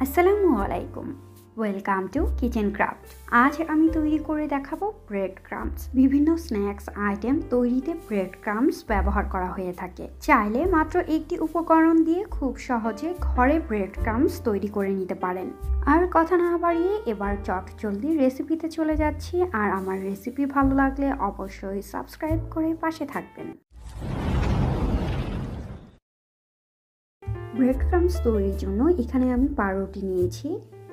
আসসালামু আলাইকুম, welcome to kitchen craft. আজ আমি তৈরি করে দেখাবো ব্রেড ক্রাম্বস। বিভিন্ন স্ন্যাক্স আইটেম তৈরিতে ব্রেড ক্রাম্বস ব্যবহার করা হয়ে থাকে। চাইলে মাত্র একটি উপকরণ দিয়ে খুব সহজে ঘরে ব্রেড ক্রাম্বস তৈরি করে নিতে পারেন। আর কথা না বাড়িয়ে এবার চটজলদি রেসিপিতে চলে যাচ্ছি। আর আমার রেসিপি ভালো লাগলে অবশ্যই সাবস্ক্রাইব করে পাশে থাকবেন। ব্রেড ক্রাম্বস তৈরির জন্য এখানে আমি পাউরুটি নিয়েছি।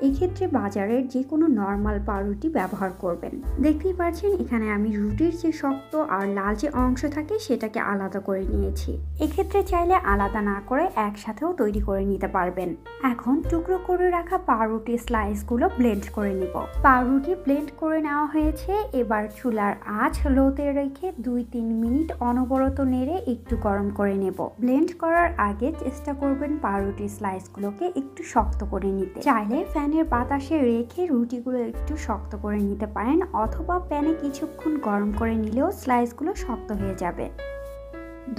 এক্ষেত্রে বাজারের যে কোনো নর্মাল পাউরুটি ব্যবহার করবেন। দেখতেই পাচ্ছেন এখানে আমি রুটির যে শক্ত আর লাল যে অংশ থাকে সেটাকে আলাদা করে নিয়েছি। এক্ষেত্রে চাইলে আলাদা না করে একসাথেও তৈরি করে নিতে পারবেন। এখন টুকরো করে রাখা পাউরুটি স্লাইসগুলো ব্লেন্ড করে নিব। পাউরুটি ব্লেন্ড করে নেওয়া হয়েছে। এবার চুলার আঁচ লোতে রেখে 2-3 মিনিট অনবরত নেড়ে একটু গরম করে নেব। ব্লেন্ড করার আগে চেষ্টা করবেন পাউরুটি স্লাইসগুলোকে একটু শক্ত করে নিতে। চাইলে প্যানের বাতাসে রেখে রুটিগুলো একটু শক্ত করে নিতে পারেন, অথবা প্যানে কিছুক্ষণ গরম করে নিলেও স্লাইসগুলো শক্ত হয়ে যাবে।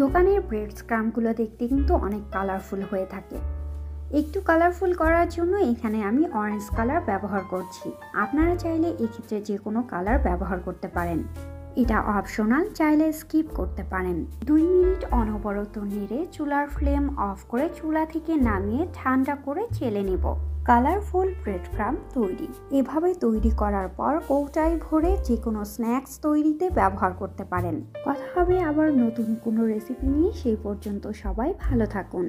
দোকানের ব্রেড ক্রাম্বগুলো দেখতে কিন্তু অনেক কালারফুল হয়ে থাকে। একটু কালারফুল করার জন্য এখানে আমি অরেঞ্জ কালার ব্যবহার করছি। আপনারা চাইলে এক্ষেত্রে যে কোনো কালার ব্যবহার করতে পারেন। এটা অপশনাল, চাইলে স্কিপ করতে পারেন। 2 মিনিট অনবরত নেড়ে চুলার ফ্লেম অফ করে চুলা থেকে নামিয়ে ঠান্ডা করে চেলে নেব। কালারফুল ব্রেড ক্রাম্ব তৈরি। এভাবে তৈরি করার পর কৌটায় ভরে যে কোনো স্ন্যাক্স তৈরিতে ব্যবহার করতে পারেন। কথা হবে আবার নতুন কোনো রেসিপি নিয়ে। সেই পর্যন্ত সবাই ভালো থাকুন।